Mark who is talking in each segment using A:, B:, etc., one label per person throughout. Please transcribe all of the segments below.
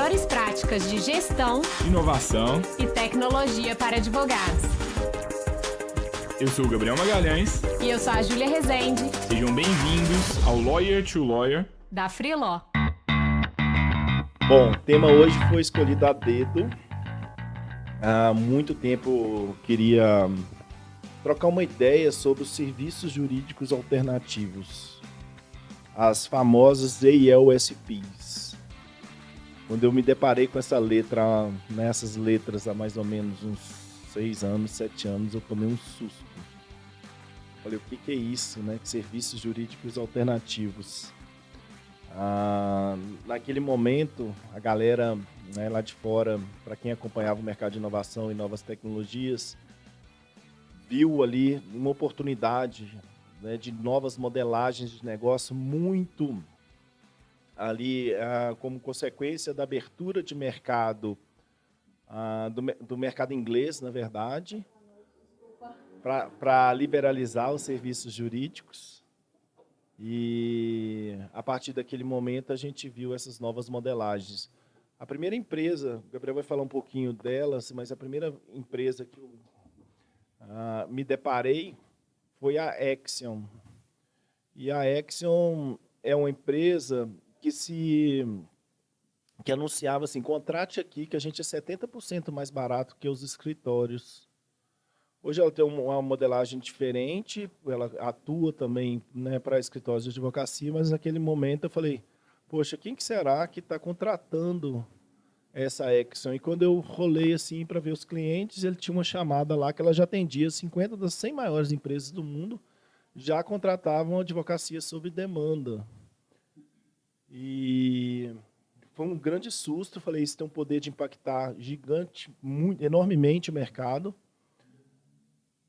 A: melhores práticas de gestão,
B: inovação
A: e tecnologia para advogados.
B: Eu sou o Gabriel Magalhães.
A: E eu sou a Júlia Rezende.
B: Sejam bem-vindos ao Lawyer to Lawyer
A: da Freeló.
C: Bom, o tema hoje foi escolhido a dedo. Há muito tempo eu queria trocar uma ideia sobre os serviços jurídicos alternativos, as famosas ALSPs. Quando eu me deparei com essa letra, nessas letras há mais ou menos uns 6 anos, 7 anos, eu tomei um susto. Falei, o que é isso, né? Serviços jurídicos alternativos. Naquele momento, a galera, né, lá de fora, para quem acompanhava o mercado de inovação e novas tecnologias, viu ali uma oportunidade, né, de novas modelagens de negócio muito ali como consequência da abertura de mercado, do mercado inglês, na verdade, para liberalizar os serviços jurídicos. E a partir daquele momento a gente viu essas novas modelagens. A primeira empresa, o Gabriel vai falar um pouquinho delas, mas a primeira empresa que eu me deparei foi a Axiom. E a Axiom é uma empresa que anunciava assim, contrate aqui que a gente é 70% mais barato que os escritórios. Hoje ela tem uma modelagem diferente, ela atua também, né, para escritórios de advocacia, mas naquele momento eu falei, poxa, quem que será que está contratando essa Axiom? E quando eu rolei assim para ver os clientes, ele tinha uma chamada lá que ela já atendia 50 das 100 maiores empresas do mundo, já contratavam advocacia sob demanda. E foi um grande susto, eu falei, isso tem um poder de impactar gigante, enormemente o mercado.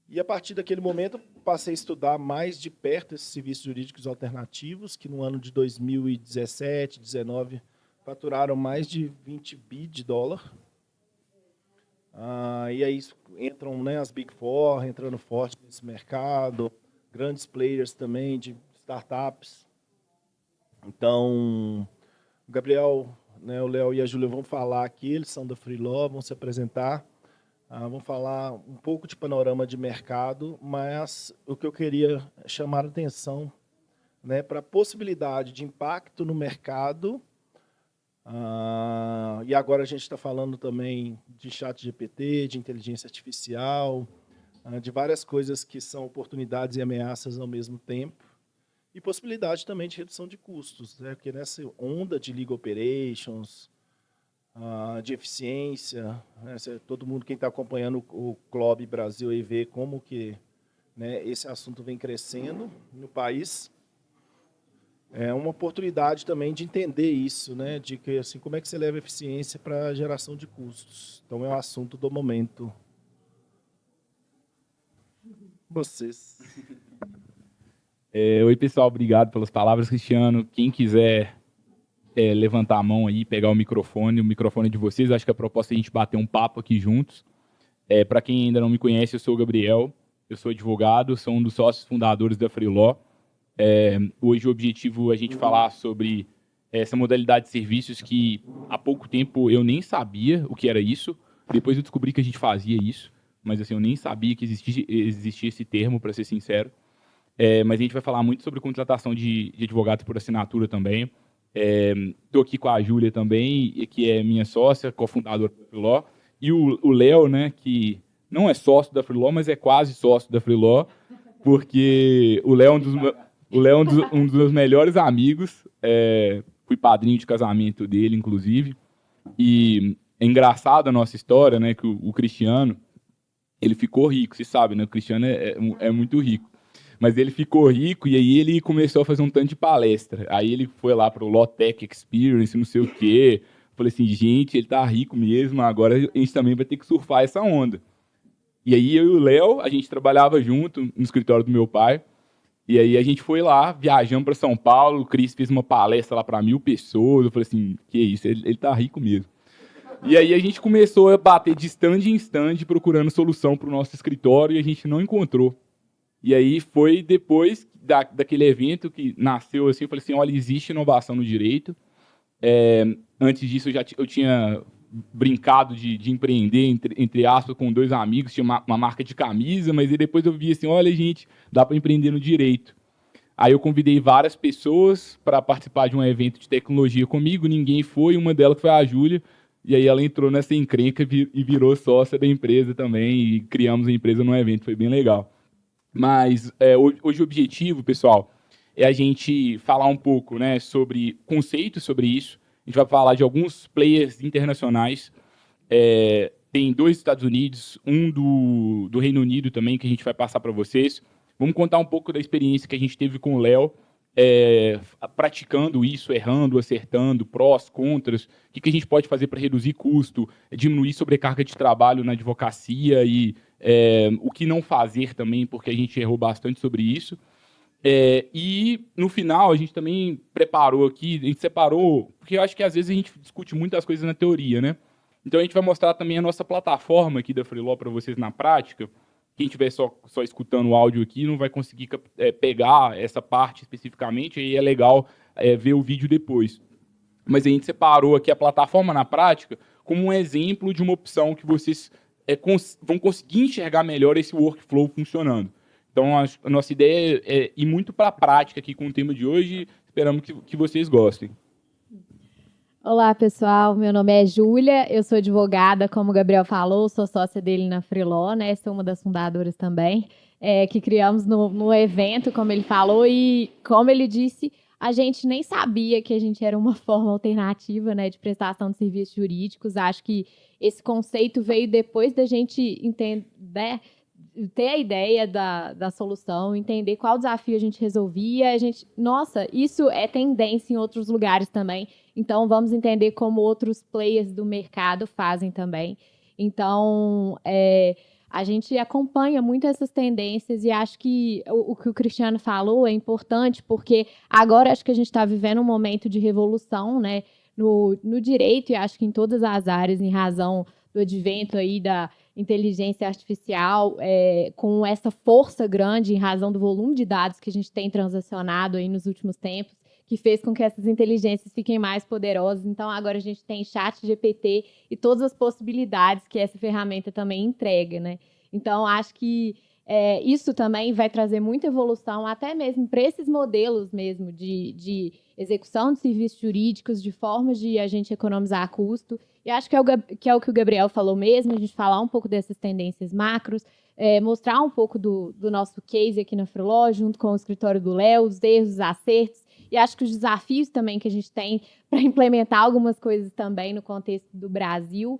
C: E a partir daquele momento, passei a estudar mais de perto esses serviços jurídicos alternativos, que no ano de 2017, 2019, faturaram mais de 20 bi de dólar. E aí entram, né, as Big Four, entrando forte nesse mercado, grandes players também de startups. Então, o Gabriel, né, o Léo e a Júlia vão falar aqui, eles são da Freeló, vão se apresentar. Vamos falar um pouco de panorama de mercado, mas o que eu queria chamar a atenção, né, para a possibilidade de impacto no mercado. E agora a gente está falando também de ChatGPT, de inteligência artificial, de várias coisas que são oportunidades e ameaças ao mesmo tempo. E possibilidade também de redução de custos, né, porque nessa onda de legal operations, de eficiência, né? Todo mundo quem está acompanhando o Clube Brasil aí vê como que, né, esse assunto vem crescendo no país. É uma oportunidade também de entender isso, né, de que assim como é que você leva eficiência para a geração de custos. Então é o assunto do momento. Vocês.
D: Oi, pessoal, obrigado pelas palavras, Cristiano. Quem quiser levantar a mão aí, pegar o microfone de vocês. Acho que a proposta é a gente bater um papo aqui juntos. Para quem ainda não me conhece, eu sou o Gabriel, eu sou advogado, sou um dos sócios fundadores da Freeló. Hoje o objetivo é a gente falar sobre essa modalidade de serviços que há pouco tempo eu nem sabia o que era isso. Depois eu descobri que a gente fazia isso, mas assim, eu nem sabia que existia esse termo, para ser sincero. Mas a gente vai falar muito sobre contratação de advogados por assinatura também. Estou aqui com a Júlia também, que é minha sócia, cofundadora da Freeló, e o Léo, né, que não é sócio da Freeló, mas é quase sócio da Freeló, porque o Léo é um dos meus melhores amigos, fui padrinho de casamento dele, inclusive, e é engraçado a nossa história, né, que o Cristiano, ele ficou rico, você sabe, né, o Cristiano é muito rico. Mas ele ficou rico e aí ele começou a fazer um tanto de palestra. Aí ele foi lá para o Law Tech Experience, não sei o quê. Falei assim, gente, ele tá rico mesmo, agora a gente também vai ter que surfar essa onda. E aí eu e o Léo, a gente trabalhava junto no escritório do meu pai. E aí a gente foi lá, viajamos para São Paulo, o Cris fez uma palestra lá para 1.000 pessoas. Eu falei assim, que isso, ele tá rico mesmo. E aí a gente começou a bater de stand em stand procurando solução para o nosso escritório e a gente não encontrou. E aí foi depois daquele evento que nasceu assim, eu falei assim, olha, existe inovação no direito, Antes disso, eu tinha brincado de empreender, entre aspas, com 2 amigos, tinha uma marca de camisa, mas aí depois eu vi assim, olha, gente, dá para empreender no direito. Aí eu convidei várias pessoas para participar de um evento de tecnologia comigo, ninguém foi, uma delas foi a Júlia, e aí ela entrou nessa encrenca e virou sócia da empresa também, e criamos a empresa num evento, foi bem legal. Mas hoje o objetivo, pessoal, é a gente falar um pouco, né, sobre conceitos sobre isso. A gente vai falar de alguns players internacionais. Tem 2 dos Estados Unidos, um do Reino Unido também, que a gente vai passar para vocês. Vamos contar um pouco da experiência que a gente teve com o Léo, praticando isso, errando, acertando, prós, contras, o que a gente pode fazer para reduzir custo, diminuir sobrecarga de trabalho na advocacia e o que não fazer também, porque a gente errou bastante sobre isso. E no final a gente também preparou aqui, a gente separou, porque eu acho que às vezes a gente discute muitas coisas na teoria, né? Então a gente vai mostrar também a nossa plataforma aqui da Freeló para vocês na prática. Quem estiver só escutando o áudio aqui não vai conseguir pegar essa parte especificamente, aí é legal ver o vídeo depois. Mas a gente separou aqui a plataforma na prática como um exemplo de uma opção que vocês vão conseguir enxergar melhor esse workflow funcionando. Então, a nossa ideia é ir muito para a prática aqui com o tema de hoje. Esperamos que vocês gostem.
E: Olá, pessoal. Meu nome é Júlia. Eu sou advogada, como o Gabriel falou, sou sócia dele na Freeló, né? Sou uma das fundadoras também, que criamos no evento, como ele falou. E, como ele disse, a gente nem sabia que a gente era uma forma alternativa, né, de prestação de serviços jurídicos. Acho que esse conceito veio depois da gente entender, ter a ideia da solução, entender qual desafio a gente resolvia. Nossa, isso é tendência em outros lugares também. Então, vamos entender como outros players do mercado fazem também. Então, a gente acompanha muito essas tendências e acho que o que o Cristiano falou é importante, porque agora acho que a gente está vivendo um momento de revolução, né, no direito, e acho que em todas as áreas, em razão do advento aí da inteligência artificial, com essa força grande em razão do volume de dados que a gente tem transacionado aí nos últimos tempos, que fez com que essas inteligências fiquem mais poderosas. Então, agora a gente tem ChatGPT e todas as possibilidades que essa ferramenta também entrega, né? Então, acho que isso também vai trazer muita evolução, até mesmo para esses modelos mesmo de execução de serviços jurídicos, de formas de a gente economizar custo. E acho que é o que o Gabriel falou mesmo, a gente falar um pouco dessas tendências macros, mostrar um pouco do nosso case aqui na Freeló, junto com o escritório do Léo, os erros, os acertos, e acho que os desafios também que a gente tem para implementar algumas coisas também no contexto do Brasil.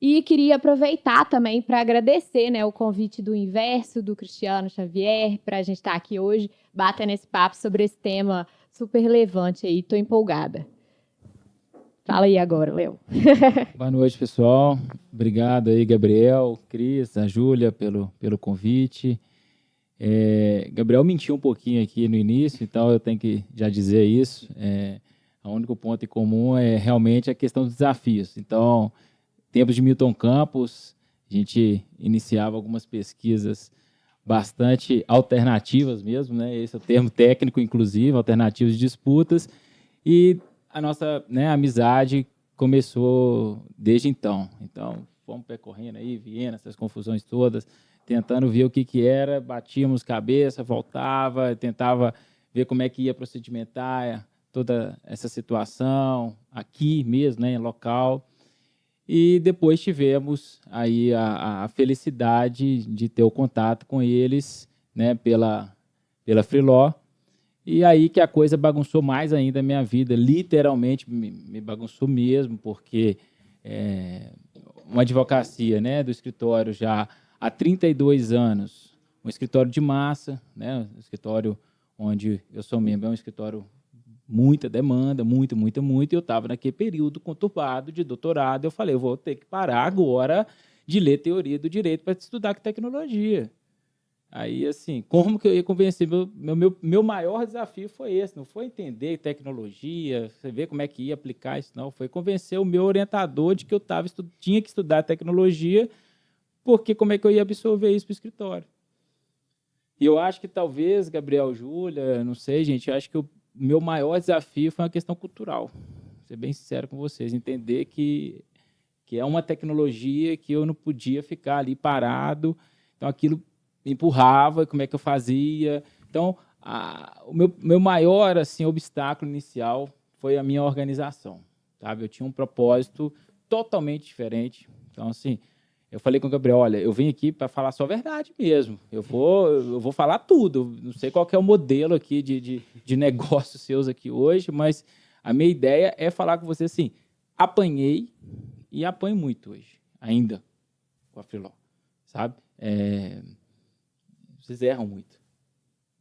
E: E queria aproveitar também para agradecer, né, o convite do Inverso, do Cristiano Xavier, para a gente estar aqui hoje, batendo esse papo sobre esse tema super relevante aí. Estou empolgada. Fala aí agora, Léo.
F: Boa noite, pessoal. Obrigado aí, Gabriel, Cris, a Júlia, pelo convite. Gabriel mentiu um pouquinho aqui no início, então eu tenho que já dizer isso. O único ponto em comum é realmente a questão dos desafios. Então, tempos de Milton Campos, a gente iniciava algumas pesquisas bastante alternativas mesmo, né? Esse é o termo técnico, inclusive, alternativas de disputas, e a nossa, né, amizade começou desde então. Então, fomos percorrendo aí, Viena, essas confusões todas, tentando ver o que era, batíamos cabeça, voltava, tentava ver como é que ia procedimentar toda essa situação, aqui mesmo, né, em local. E depois tivemos aí a felicidade de ter o contato com eles, né, pela Freeló. E aí que a coisa bagunçou mais ainda a minha vida, literalmente me bagunçou mesmo, porque uma advocacia, né, do escritório já há 32 anos, um escritório de massa, né, um escritório onde eu sou membro, é um escritório muita demanda, muita, e eu estava naquele período conturbado de doutorado, eu falei, eu vou ter que parar agora de ler teoria do direito para estudar tecnologia. Aí, assim, como que eu ia convencer? Meu maior desafio foi esse, não foi entender tecnologia, você ver como é que ia aplicar isso, não, foi convencer o meu orientador de que eu tinha que estudar tecnologia, porque como é que eu ia absorver isso para o escritório. E eu acho que talvez, Gabriel, Júlia, não sei, gente, eu acho que meu maior desafio foi uma questão cultural. Vou ser bem sincero com vocês, entender que é uma tecnologia que eu não podia ficar ali parado, então aquilo me empurrava, como é que eu fazia. Então, o meu maior assim, obstáculo inicial foi a minha organização, sabe? Eu tinha um propósito totalmente diferente. Então, assim, eu falei com o Gabriel, olha, eu vim aqui para falar só a verdade mesmo. Eu vou falar tudo. Não sei qual que é o modelo aqui de negócios seus aqui hoje, mas a minha ideia é falar com você assim, apanhei e apanho muito hoje, ainda, com a Freeló, sabe? Vocês erram muito.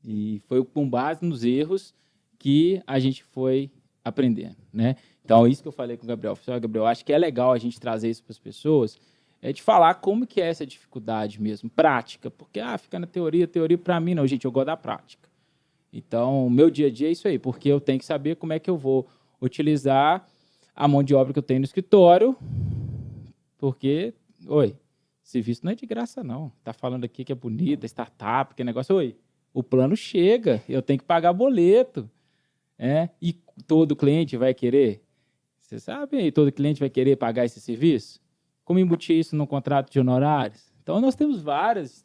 F: E foi com base nos erros que a gente foi aprendendo, né? Então, isso que eu falei com o Gabriel. Gabriel, acho que é legal a gente trazer isso para as pessoas, de falar como que é essa dificuldade mesmo, prática, porque fica na teoria para mim não, gente, eu gosto da prática. Então, o meu dia a dia é isso aí, porque eu tenho que saber como é que eu vou utilizar a mão de obra que eu tenho no escritório, porque, serviço não é de graça não, tá falando aqui que é bonito, startup, que negócio, o plano chega, eu tenho que pagar boleto, e todo cliente vai querer, você sabe aí, todo cliente vai querer pagar esse serviço? Como embutir isso no contrato de honorários? Então, nós temos vários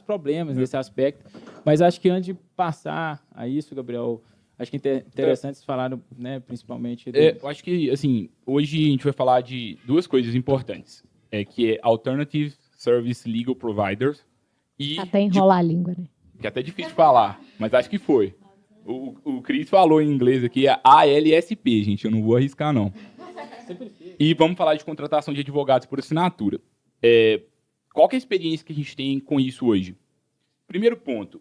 F: problemas nesse aspecto, mas acho que antes de passar a isso, Gabriel, acho que é interessante vocês falarem, né, principalmente...
D: Eu acho que, assim, hoje a gente vai falar de duas coisas importantes, que é Alternative Service Legal Providers e...
E: Até enrolar a língua, né?
D: Que é até difícil de falar, mas acho que foi. O Cris falou em inglês aqui, ALSP, gente, eu não vou arriscar, não. E vamos falar de contratação de advogados por assinatura. Qual que é a experiência que a gente tem com isso hoje? Primeiro ponto,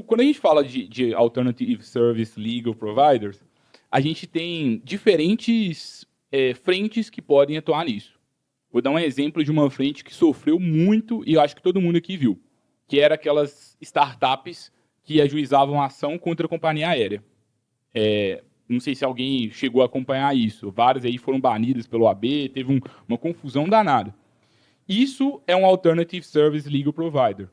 D: quando a gente fala de Alternative Service Legal Providers, a gente tem diferentes frentes que podem atuar nisso. Vou dar um exemplo de uma frente que sofreu muito, e eu acho que todo mundo aqui viu, que era aquelas startups que ajuizavam ação contra a companhia aérea. Não sei se alguém chegou a acompanhar isso. Várias aí foram banidas pelo AB, teve uma confusão danada. Isso é um Alternative Service Legal Provider.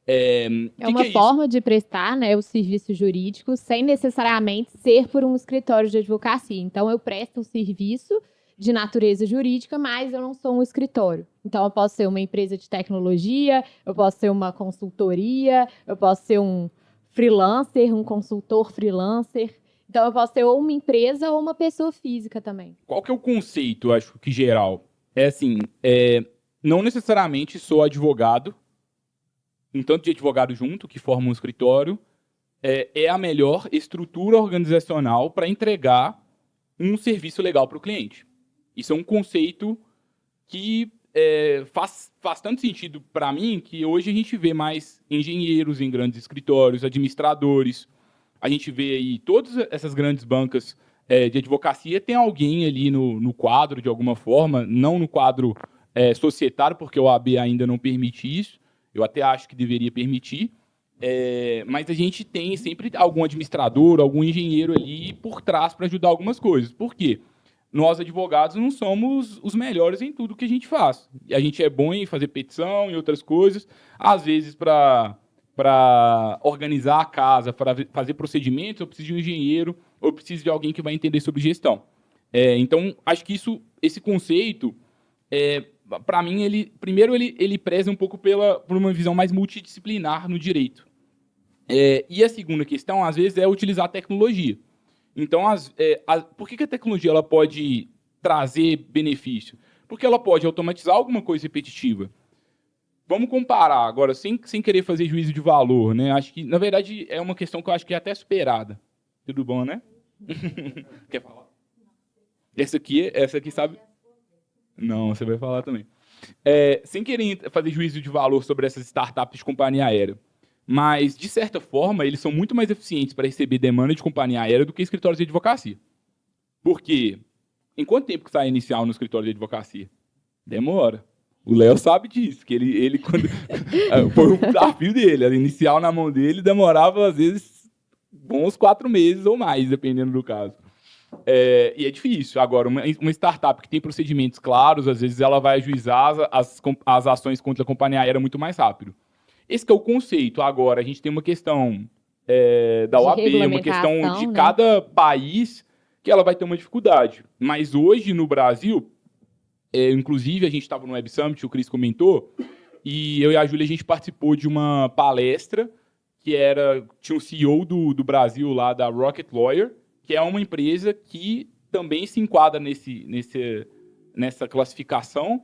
E: É uma forma de prestar, né, o serviço jurídico sem necessariamente ser por um escritório de advocacia. Então, eu presto um serviço de natureza jurídica, mas eu não sou um escritório. Então, eu posso ser uma empresa de tecnologia, eu posso ser uma consultoria, eu posso ser um freelancer, um consultor freelancer. Então, eu posso ser ou uma empresa ou uma pessoa física também.
D: Qual que é o conceito, acho que geral? Não necessariamente sou advogado, um tanto de advogado junto, que forma um escritório, é a melhor estrutura organizacional para entregar um serviço legal para o cliente. Isso é um conceito que faz tanto sentido para mim que hoje a gente vê mais engenheiros em grandes escritórios, administradores. A gente vê aí todas essas grandes bancas de advocacia, tem alguém ali no quadro, de alguma forma, não no quadro societário, porque o AB ainda não permite isso, eu até acho que deveria permitir, mas a gente tem sempre algum administrador, algum engenheiro ali por trás para ajudar algumas coisas. Por quê? Nós, advogados, não somos os melhores em tudo que a gente faz. A gente é bom em fazer petição e outras coisas, às vezes para organizar a casa, para fazer procedimentos, eu preciso de um engenheiro, ou eu preciso de alguém que vai entender sobre gestão. Então, acho que esse conceito, para mim, ele preza um pouco por uma visão mais multidisciplinar no direito. E a segunda questão, às vezes, é utilizar a tecnologia. Então, por que a tecnologia ela pode trazer benefício? Porque ela pode automatizar alguma coisa repetitiva. Vamos comparar agora, sem querer fazer juízo de valor, né? Acho que, na verdade, é uma questão que eu acho que é até superada. Tudo bom, né? Quer falar? Essa aqui sabe? Não, você vai falar também. Sem querer fazer juízo de valor sobre essas startups de companhia aérea. Mas, de certa forma, eles são muito mais eficientes para receber demanda de companhia aérea do que escritórios de advocacia. Por quê? Em quanto tempo que sai inicial no escritório de advocacia? Demora. O Léo sabe disso, que ele quando foi um desafio dele. A inicial na mão dele demorava, às vezes, bons 4 meses ou mais, dependendo do caso. E é difícil. Agora, uma startup que tem procedimentos claros, às vezes ela vai ajuizar as ações contra a companhia aérea muito mais rápido. Esse que é o conceito. Agora, a gente tem uma questão da
E: De
D: OAB, é uma questão
E: regulamentação,
D: de
E: né?
D: cada país que ela vai ter uma dificuldade. Mas hoje, no Brasil, inclusive, a gente estava no Web Summit, o Cris comentou, e eu e a Júlia, a gente participou de uma palestra que tinha o CEO do Brasil lá, da Rocket Lawyer, que é uma empresa que também se enquadra nessa classificação,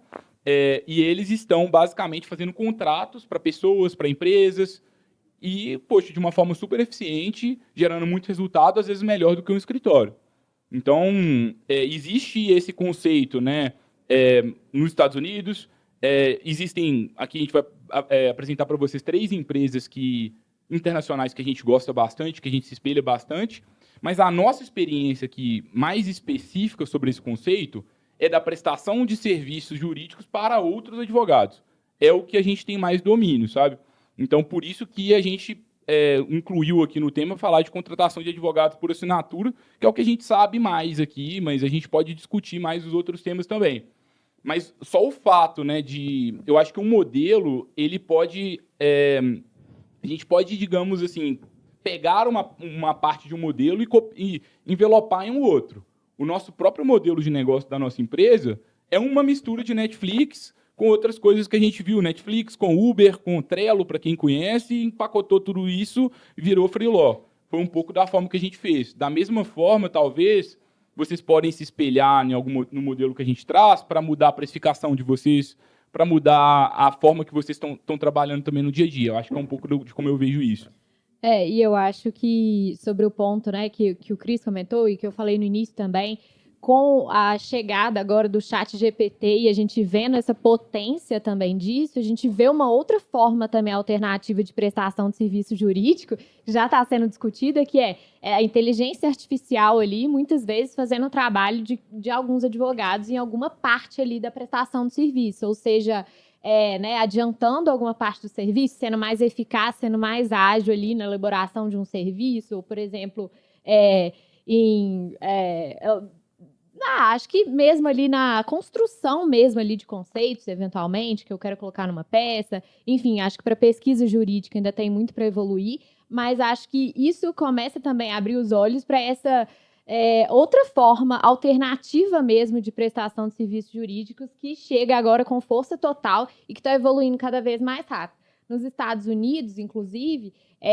D: e eles estão basicamente fazendo contratos para pessoas, para empresas, e, poxa, de uma forma super eficiente, gerando muito resultado, às vezes melhor do que um escritório. Então, existe esse conceito, né, nos Estados Unidos. Existem, aqui a gente vai apresentar para vocês 3 empresas internacionais que a gente gosta bastante, que a gente se espelha bastante, mas a nossa experiência aqui mais específica sobre esse conceito é da prestação de serviços jurídicos para outros advogados. É o que a gente tem mais domínio, sabe? Então, por isso que a gente incluiu aqui no tema falar de contratação de advogados por assinatura, que é o que a gente sabe mais aqui, mas a gente pode discutir mais os outros temas também. Mas só o fato, né, eu acho que um modelo, ele pode... a gente pode, digamos assim, pegar uma parte de um modelo e envelopar em um outro. O nosso próprio modelo de negócio da nossa empresa é uma mistura de Netflix com outras coisas que a gente viu. Netflix com Uber, com Trello, para quem conhece, e empacotou tudo isso e virou Freeló. Foi um pouco da forma que a gente fez. Da mesma forma, talvez, vocês podem se espelhar no modelo que a gente traz para mudar a precificação de vocês, para mudar a forma que vocês estão trabalhando também no dia a dia. Eu acho que é um pouco de como eu vejo isso.
E: E eu acho que sobre o ponto, né, que o Cris comentou e que eu falei no início também, com a chegada agora do ChatGPT e a gente vendo essa potência também disso, a gente vê uma outra forma também alternativa de prestação de serviço jurídico, que já está sendo discutida, que é a inteligência artificial ali, muitas vezes fazendo o trabalho de alguns advogados em alguma parte ali da prestação de serviço, ou seja, né, adiantando alguma parte do serviço, sendo mais eficaz, sendo mais ágil ali na elaboração de um serviço, ou, por exemplo, acho que mesmo ali na construção mesmo ali de conceitos, eventualmente, que eu quero colocar numa peça. Enfim, acho que para pesquisa jurídica ainda tem muito para evoluir, mas acho que isso começa também a abrir os olhos para essa outra forma alternativa mesmo de prestação de serviços jurídicos que chega agora com força total e que está evoluindo cada vez mais rápido. Nos Estados Unidos, inclusive,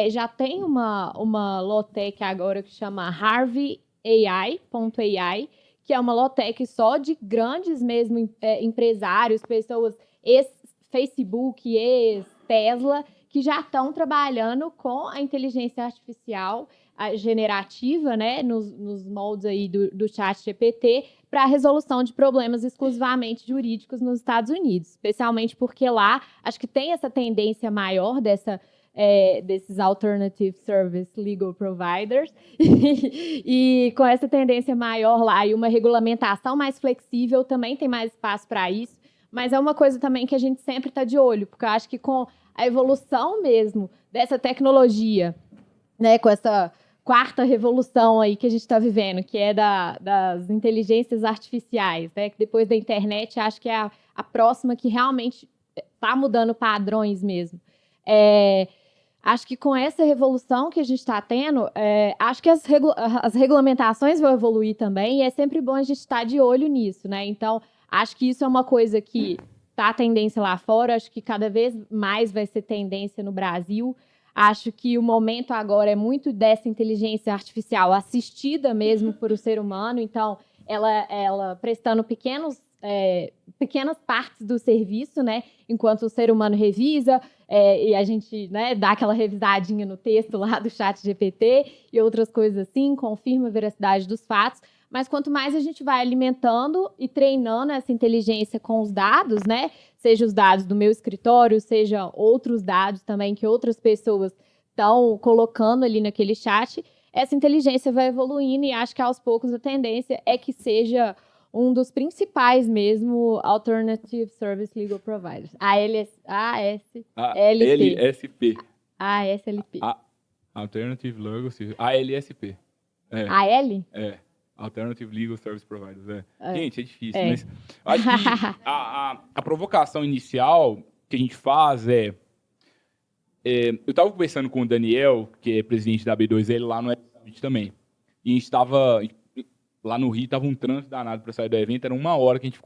E: já tem uma Lotec agora que chama Harvey AI.ai, que é uma Lotec só de grandes mesmo empresários, pessoas ex-Facebook, ex-Tesla, que já estão trabalhando com a inteligência artificial generativa, né, nos moldes aí do ChatGPT, para a resolução de problemas exclusivamente jurídicos nos Estados Unidos, especialmente porque lá acho que tem essa tendência maior desses Alternative Service Legal Providers e com essa tendência maior lá e uma regulamentação mais flexível também tem mais espaço para isso, mas é uma coisa também que a gente sempre está de olho, porque eu acho que com a evolução mesmo dessa tecnologia, né, com essa quarta revolução aí que a gente está vivendo, que é das inteligências artificiais, né, que depois da internet acho que é a próxima que realmente está mudando padrões mesmo. Acho que com essa revolução que a gente está tendo, acho que as regulamentações vão evoluir também e é sempre bom a gente estar de olho nisso, né? Então, acho que isso é uma coisa que está tendência lá fora, acho que cada vez mais vai ser tendência no Brasil. Acho que o momento agora é muito dessa inteligência artificial assistida mesmo por o ser humano, então ela prestando pequenas partes do serviço, né? Enquanto o ser humano revisa e a gente, né, dá aquela revisadinha no texto lá do ChatGPT e outras coisas assim, confirma a veracidade dos fatos. Mas quanto mais a gente vai alimentando e treinando essa inteligência com os dados, né? Seja os dados do meu escritório, seja outros dados também que outras pessoas estão colocando ali naquele chat, essa inteligência vai evoluindo e acho que aos poucos a tendência é que seja um dos principais mesmo Alternative Service Legal Providers. ASLP.
D: Alternative Legal Service. ALSP.
E: AL?
D: Alternative Legal Service Providers. Gente, é difícil, mas acho que a provocação inicial que a gente faz eu estava conversando com o Daniel, que é presidente da B2L, lá no Summit também. E a gente estava lá no Rio, estava um trânsito danado para sair do evento, era 1 hora que a gente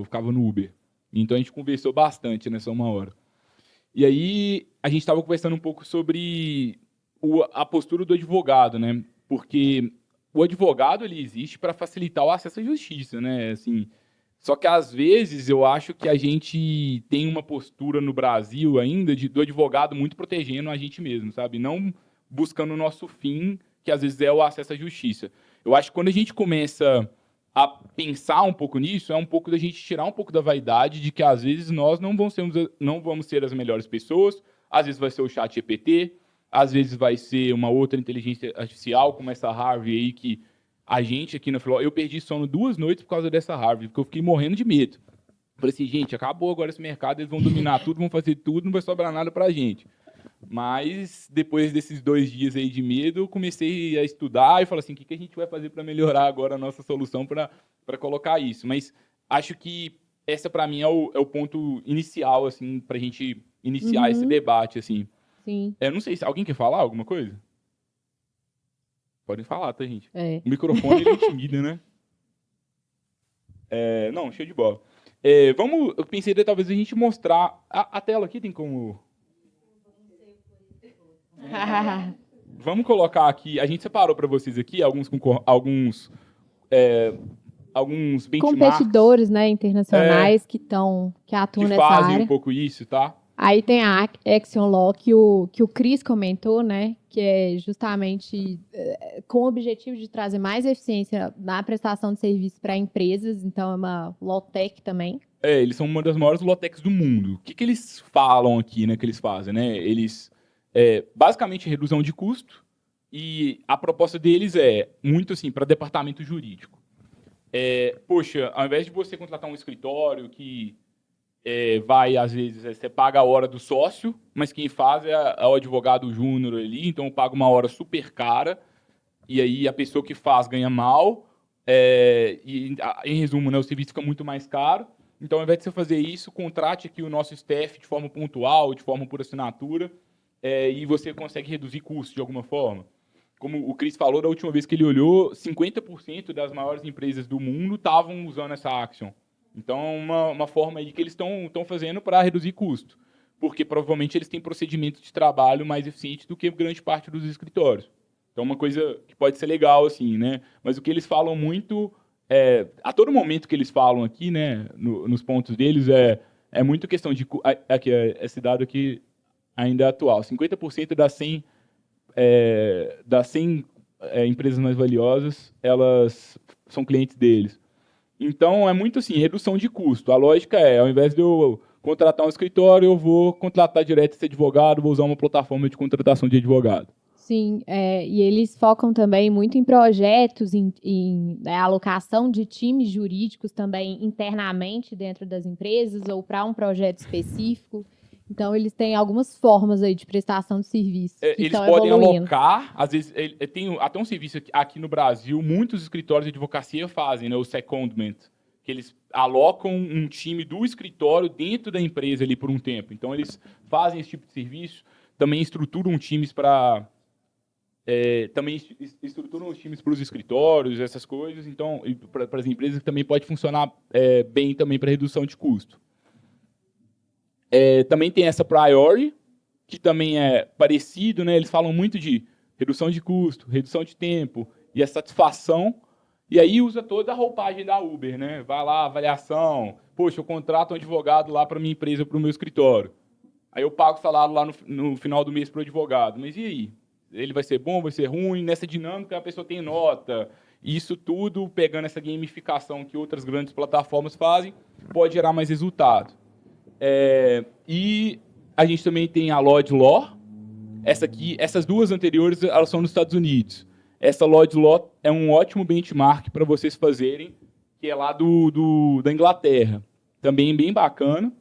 D: ficava no Uber. Então a gente conversou bastante nessa 1 hora. E aí a gente estava conversando um pouco sobre a postura do advogado, né? Porque o advogado ele existe para facilitar o acesso à justiça, né? Assim, só que às vezes eu acho que a gente tem uma postura no Brasil ainda do advogado muito protegendo a gente mesmo, sabe? Não buscando o nosso fim, que às vezes é o acesso à justiça. Eu acho que quando a gente começa a pensar um pouco nisso, é um pouco da gente tirar um pouco da vaidade de que às vezes nós não vamos ser as melhores pessoas, às vezes vai ser o chat GPT, às vezes vai ser uma outra inteligência artificial, como essa Harvey aí, que a gente aqui na Filó, eu perdi sono 2 noites por causa dessa Harvey, porque eu fiquei morrendo de medo. Falei assim, gente, acabou agora esse mercado, eles vão dominar tudo, vão fazer tudo, não vai sobrar nada pra gente. Mas, depois desses 2 dias aí de medo, eu comecei a estudar e falei assim, o que a gente vai fazer para melhorar agora a nossa solução para colocar isso? Mas acho que essa, para mim, é o ponto inicial, assim, para a gente iniciar esse debate, assim.
E: Sim.
D: Não sei, se alguém quer falar alguma coisa? Podem falar, tá, gente?
E: É.
D: O microfone, ele intimida, né? Não, show de bola. Eu pensei de talvez a gente mostrar... A tela aqui tem como... Vamos colocar aqui, a gente separou para vocês aqui alguns benchmarks
E: Competidores, né, internacionais que atuam
D: que
E: nessa
D: fazem
E: área.
D: um pouco isso, tá?
E: Aí tem a Action Law que o Cris comentou, né, que é justamente com o objetivo de trazer mais eficiência na prestação de serviço para empresas, então é uma law tech também.
D: Eles são uma das maiores lawtechs do mundo. O que eles falam aqui, né, que eles fazem, né? Eles basicamente redução de custo, e a proposta deles é muito assim para departamento jurídico. Poxa, ao invés de você contratar um escritório que vai, às vezes, você paga a hora do sócio, mas quem faz é o advogado júnior ali, então eu pago uma hora super cara, e aí a pessoa que faz ganha mal, e em resumo, né, o serviço fica muito mais caro. Então, ao invés de você fazer isso, contrate aqui o nosso staff de forma pontual, de forma por assinatura, e você consegue reduzir custos de alguma forma. Como o Cris falou, da última vez que ele olhou, 50% das maiores empresas do mundo estavam usando essa Action. Então, uma forma aí que eles estão fazendo para reduzir custo. Porque provavelmente eles têm procedimentos de trabalho mais eficientes do que grande parte dos escritórios. Então, uma coisa que pode ser legal, assim, né? Mas o que eles falam muito, a todo momento que eles falam aqui, né, nos pontos deles, é muito questão de... Aqui, esse dado aqui ainda é atual. 50% das 100 empresas mais valiosas, elas são clientes deles. Então, é muito assim, redução de custo. A lógica ao invés de eu contratar um escritório, eu vou contratar direto esse advogado, vou usar uma plataforma de contratação de advogado.
E: Sim, e eles focam também muito em projetos, em alocação de times jurídicos também internamente dentro das empresas ou para um projeto específico. Então, eles têm algumas formas aí de prestação de serviço que
D: eles
E: estão
D: podem
E: evoluindo.
D: alocar, às vezes, tem até um serviço aqui no Brasil, muitos escritórios de advocacia fazem, né, o secondment, que eles alocam um time do escritório dentro da empresa ali por um tempo. Então, eles fazem esse tipo de serviço, também estruturam times para os escritórios, essas coisas, então, para as empresas também pode funcionar bem também para redução de custo. Também tem essa Priori, que também é parecido, né? Eles falam muito de redução de custo, redução de tempo e a satisfação, e aí usa toda a roupagem da Uber, né? Vai lá, avaliação, poxa, eu contrato um advogado lá para minha empresa, para o meu escritório. Aí eu pago o salário lá no final do mês para o advogado. Mas e aí? Ele vai ser bom, vai ser ruim? Nessa dinâmica a pessoa tem nota. E isso tudo, pegando essa gamificação que outras grandes plataformas fazem, pode gerar mais resultado. E a gente também tem a Lloyd Law. Essas duas anteriores, elas são nos Estados Unidos. Essa Lloyd Law é um ótimo benchmark para vocês fazerem, que é lá da Inglaterra. Também bem bacana.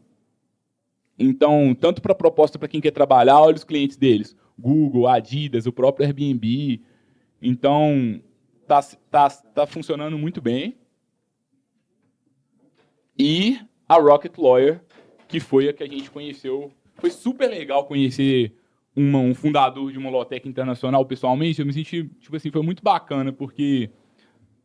D: Então, tanto para a proposta para quem quer trabalhar, olha os clientes deles. Google, Adidas, o próprio Airbnb. Então, tá funcionando muito bem. E a Rocket Lawyer, que foi a que a gente conheceu Foi super legal conhecer um fundador de uma Lotec internacional pessoalmente. Eu me senti, tipo assim, foi muito bacana, porque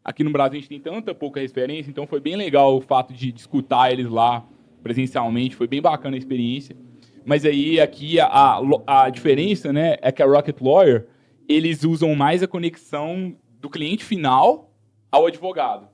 D: aqui no Brasil a gente tem tanta pouca referência, então foi bem legal o fato de escutar eles lá presencialmente, foi bem bacana a experiência. Mas aí aqui a diferença, né, é que a Rocket Lawyer, eles usam mais a conexão do cliente final ao advogado.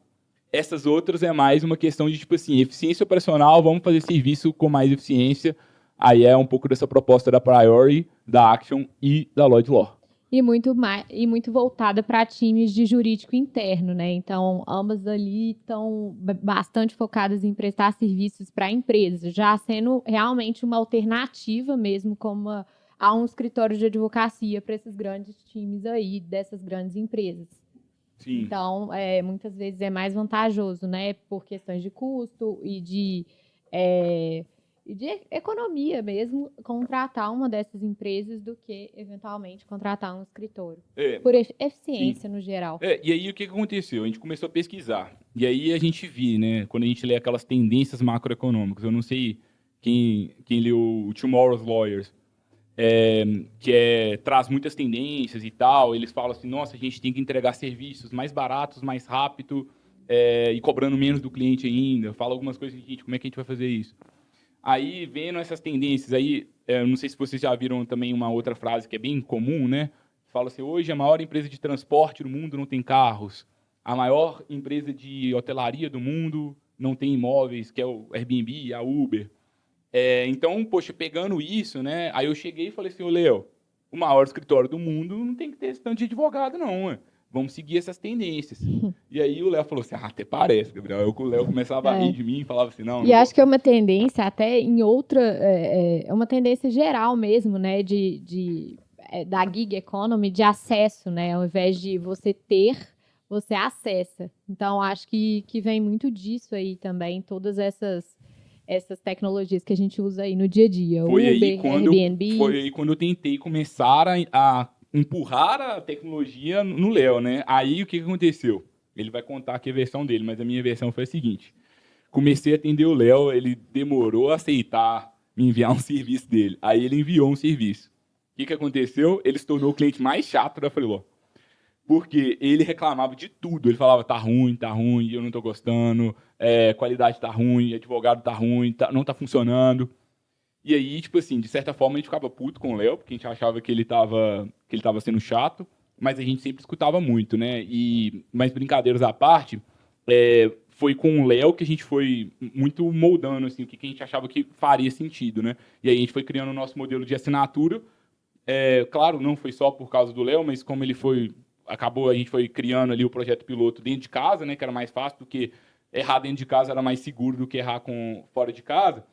D: Essas outras é mais uma questão de, tipo assim, eficiência operacional, vamos fazer serviço com mais eficiência. Aí é um pouco dessa proposta da Priori, da Action e da Lloyd Law.
E: E muito voltada para times de jurídico interno, né? Então, ambas ali estão bastante focadas em prestar serviços para empresas, já sendo realmente uma alternativa mesmo como a um escritório de advocacia para esses grandes times aí, dessas grandes empresas.
D: Sim.
E: Então, muitas vezes é mais vantajoso, né? Por questões de custo e de economia mesmo, contratar uma dessas empresas do que, eventualmente, contratar um escritório. Por eficiência, no geral.
D: E aí, o que aconteceu? A gente começou a pesquisar. E aí, a gente viu, né? Quando a gente lê aquelas tendências macroeconômicas, eu não sei quem leu o Tomorrow's Lawyers, traz muitas tendências e tal. Eles falam assim, nossa, a gente tem que entregar serviços mais baratos, mais rápido, e cobrando menos do cliente ainda. Fala algumas coisas, gente, como é que a gente vai fazer isso? Aí, vendo essas tendências, aí, não sei se vocês já viram também uma outra frase que é bem comum, né? Fala assim, hoje a maior empresa de transporte do mundo não tem carros. A maior empresa de hotelaria do mundo não tem imóveis, que é o Airbnb, a Uber. Então, poxa, pegando isso, né? Aí eu cheguei e falei assim, ô Léo, o maior escritório do mundo não tem que ter esse tanto de advogado, não, ué. Vamos seguir essas tendências. E aí o Léo falou assim, até parece, Gabriel. Aí o Léo começava a rir de mim e falava assim, não...
E: E acho que é uma tendência até em outra... É uma tendência geral mesmo, né? Da gig economy, de acesso, né? Ao invés de você ter, você acessa. Então, acho que vem muito disso aí também, todas essas tecnologias que a gente usa aí no dia a dia.
D: Foi
E: Uber, Airbnb...
D: Foi aí quando eu tentei começar a empurrar a tecnologia no Léo, né? Aí o que aconteceu? Ele vai contar aqui a versão dele, mas a minha versão foi a seguinte. Comecei a atender o Léo, ele demorou a aceitar me enviar um serviço dele. Aí ele enviou um serviço. O que aconteceu? Ele se tornou o cliente mais chato da Freeló. Porque ele reclamava de tudo. Ele falava, tá ruim, eu não tô gostando, qualidade tá ruim, advogado tá ruim, não tá funcionando. E aí, tipo assim, de certa forma a gente ficava puto com o Léo, porque a gente achava que ele tava sendo chato, mas a gente sempre escutava muito, né? Mas brincadeiras à parte, foi com o Léo que a gente foi muito moldando, assim, o que a gente achava que faria sentido, né? E aí a gente foi criando o nosso modelo de assinatura. Claro, não foi só por causa do Léo, mas como ele a gente foi criando ali o projeto piloto dentro de casa, né? Que era mais fácil do que errar dentro de casa, era mais seguro do que errar fora de casa.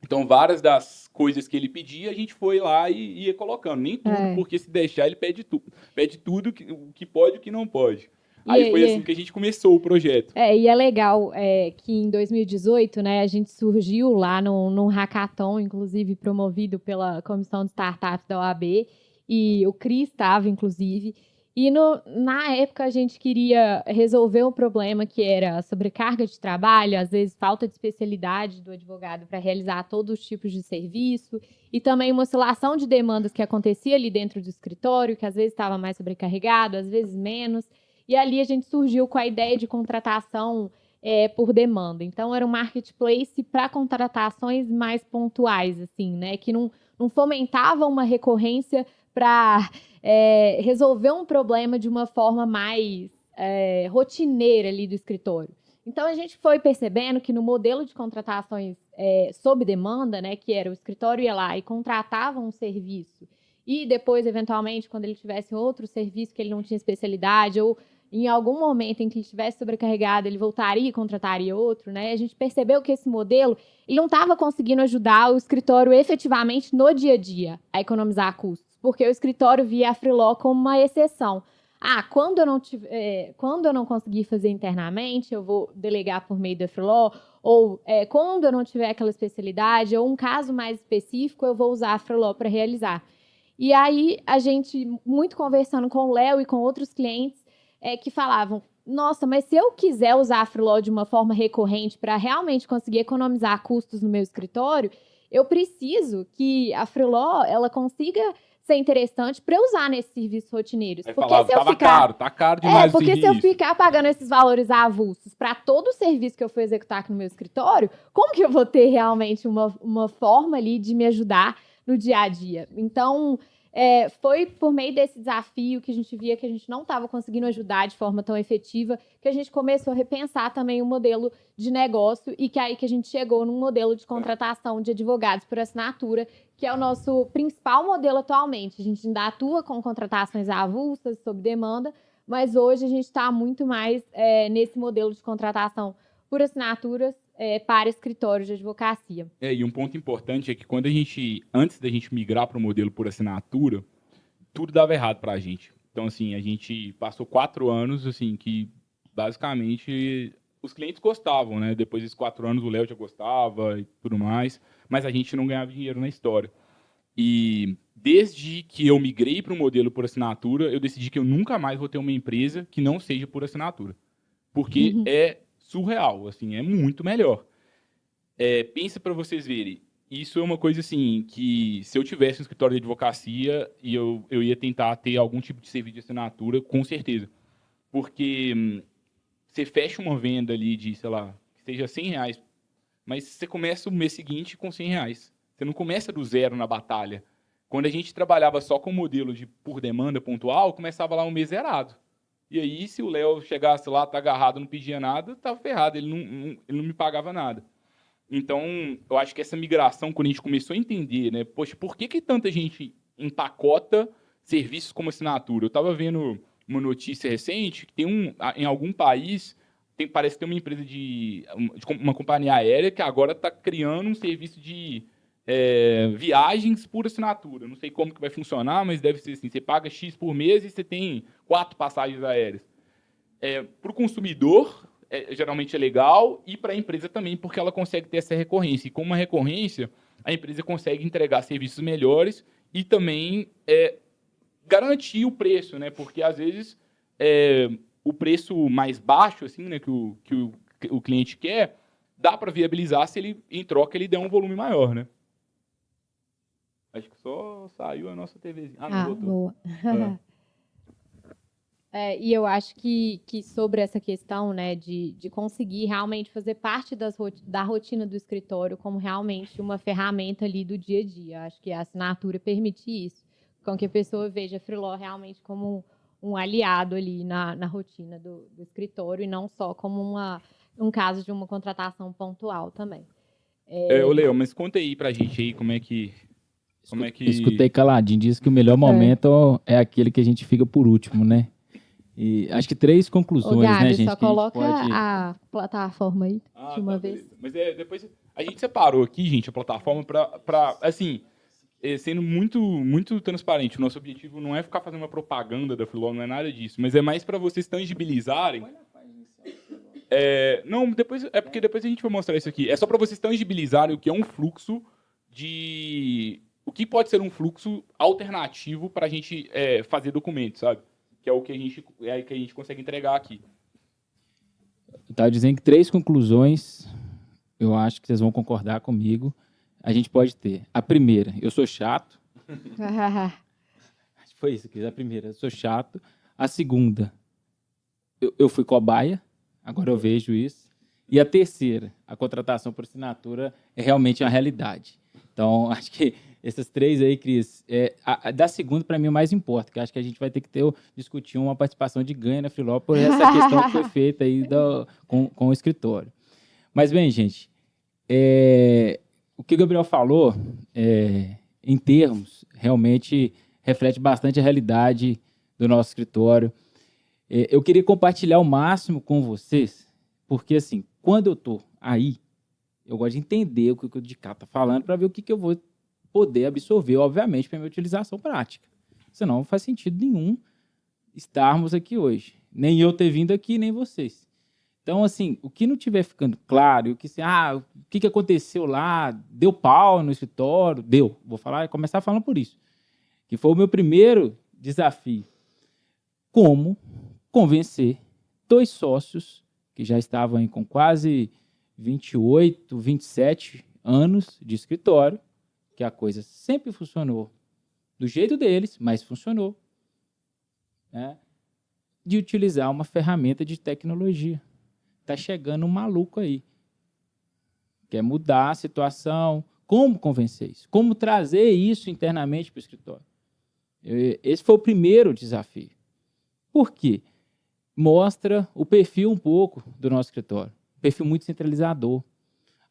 D: Então, várias das coisas que ele pedia, a gente foi lá e ia colocando. Nem tudo, porque se deixar, ele pede tudo. Pede tudo o que pode e o que não pode. Aí foi assim que a gente começou o projeto.
E: E é legal que em 2018, né, a gente surgiu lá num hackathon, inclusive promovido pela Comissão de Startups da OAB, e o Cris estava, inclusive. E na época a gente queria resolver um problema que era a sobrecarga de trabalho, às vezes falta de especialidade do advogado para realizar todos os tipos de serviço, e também uma oscilação de demandas que acontecia ali dentro do escritório, que às vezes estava mais sobrecarregado, às vezes menos. E ali a gente surgiu com a ideia de contratação por demanda. Então era um marketplace para contratações mais pontuais, assim, né? Que não fomentava uma recorrência para resolver um problema de uma forma mais rotineira ali do escritório. Então, a gente foi percebendo que no modelo de contratações sob demanda, né, que era o escritório ia lá e contratava um serviço e depois, eventualmente, quando ele tivesse outro serviço que ele não tinha especialidade ou em algum momento em que ele estivesse sobrecarregado, ele voltaria e contrataria outro, né? A gente percebeu que esse modelo ele não estava conseguindo ajudar o escritório efetivamente no dia a dia a economizar custos, porque o escritório via a Freeló como uma exceção. Quando eu não conseguir fazer internamente, eu vou delegar por meio da Freeló, ou quando eu não tiver aquela especialidade, ou um caso mais específico, eu vou usar a Freeló para realizar. E aí, a gente, muito conversando com o Léo e com outros clientes, que falavam, nossa, mas se eu quiser usar a Freeló de uma forma recorrente para realmente conseguir economizar custos no meu escritório, eu preciso que a Freeló, ela consiga ser interessante para eu usar nesses serviços rotineiros.
D: Aí
E: Porque
D: falava,
E: se eu
D: tava
E: ficar...
D: caro, tá caro demais o
E: porque se eu
D: serviço.
E: ficar pagando esses valores avulsos para todo o serviço que eu for executar aqui no meu escritório, como que eu vou ter realmente uma forma ali de me ajudar no dia a dia? Então, foi por meio desse desafio que a gente via que a gente não estava conseguindo ajudar de forma tão efetiva, que a gente começou a repensar também o modelo de negócio e que aí que a gente chegou num modelo de contratação de advogados por assinatura, que é o nosso principal modelo atualmente. A gente ainda atua com contratações avulsas, sob demanda, mas hoje a gente está muito mais nesse modelo de contratação por assinaturas para escritórios de advocacia.
D: E um ponto importante é que antes da gente migrar para o modelo por assinatura, tudo dava errado para a gente. Então, assim, a gente passou 4 anos, assim, que basicamente os clientes gostavam, né? Depois desses 4 anos o Léo já gostava e tudo mais, mas a gente não ganhava dinheiro na história. E desde que eu migrei para o modelo por assinatura, eu decidi que eu nunca mais vou ter uma empresa que não seja por assinatura. Porque é surreal, assim, é muito melhor. Pensa para vocês verem, isso é uma coisa assim, que se eu tivesse um escritório de advocacia, eu ia tentar ter algum tipo de serviço de assinatura, com certeza. Porque você fecha uma venda ali de, sei lá, que seja R$100, mas você começa o mês seguinte com R$100. Você não começa do zero na batalha. Quando a gente trabalhava só com o modelo de por demanda pontual, começava lá um mês zerado. E aí, se o Léo chegasse lá, tá agarrado, não pedia nada, tava ferrado, ele não me pagava nada. Então, eu acho que essa migração, quando a gente começou a entender, né, poxa, por que tanta gente empacota serviços como assinatura? Eu estava vendo uma notícia recente que em algum país, parece que tem uma empresa de uma companhia aérea que agora está criando um serviço de viagens por assinatura. Não sei como que vai funcionar, mas deve ser assim, você paga X por mês e você tem 4 passagens aéreas. Para o consumidor, geralmente é legal, e para a empresa também, porque ela consegue ter essa recorrência. E com uma recorrência, a empresa consegue entregar serviços melhores e também garantir o preço, né? Porque, às vezes, o preço mais baixo assim, né, que o cliente quer, dá para viabilizar se ele, em troca, ele der um volume maior, né? Acho que só saiu a nossa TVzinha. Não, voltou.
E: Boa. E eu acho que sobre essa questão, né, de conseguir realmente fazer parte da rotina do escritório como realmente uma ferramenta ali do dia a dia. Acho que a assinatura permite isso, com que a pessoa veja a Freeló realmente como um aliado ali na rotina do escritório e não só como um caso de uma contratação pontual também.
D: Ô, Léo, mas conta aí pra gente aí como é que...
F: Escutei caladinho, diz que o melhor momento é aquele que a gente fica por último, né? E acho que 3 conclusões,
E: Gabi,
F: né, gente?
E: só coloca a plataforma aí de uma vez.
D: Beleza. Mas depois a gente separou aqui, gente, a plataforma para assim, sendo muito, muito transparente. O nosso objetivo não é ficar fazendo uma propaganda da Freeló, não é nada disso, mas é mais para vocês tangibilizarem. Não, porque depois a gente vai mostrar isso aqui. É só para vocês tangibilizarem o que é um fluxo o que pode ser um fluxo alternativo para a gente fazer documentos, sabe? Que é o que a gente consegue entregar aqui.
F: Eu estava dizendo que 3 conclusões, eu acho que vocês vão concordar comigo, a gente pode ter. A primeira, eu sou chato. Foi isso aqui, a primeira, eu sou chato. A segunda, eu fui cobaia, agora eu vejo isso. E a terceira, a contratação por assinatura é realmente uma realidade. Então, acho que essas 3 aí, Cris, da segunda, para mim, o mais importa, que acho que a gente vai ter que discutir uma participação de ganho na Freeló por essa questão que foi feita aí com o escritório. Mas, bem, gente, o que o Gabriel falou, em termos, realmente reflete bastante a realidade do nosso escritório. Eu queria compartilhar o máximo com vocês, porque, assim, quando eu estou aí, eu gosto de entender o que o Dicá está falando para ver o que eu vou poder absorver, obviamente, para a minha utilização prática. Senão não faz sentido nenhum estarmos aqui hoje. Nem eu ter vindo aqui, nem vocês. Então, assim, o que não estiver ficando claro, o que aconteceu lá, deu pau no escritório, começar falando por isso. Que foi o meu primeiro desafio. Como convencer 2 sócios que já estavam aí com quase 28, 27 anos de escritório, que a coisa sempre funcionou do jeito deles, mas funcionou, né? De utilizar uma ferramenta de tecnologia. Está chegando um maluco aí. Quer mudar a situação. Como convencer isso? Como trazer isso internamente para o escritório? Esse foi o primeiro desafio. Por quê? Mostra o perfil um pouco do nosso escritório. Perfil muito centralizador.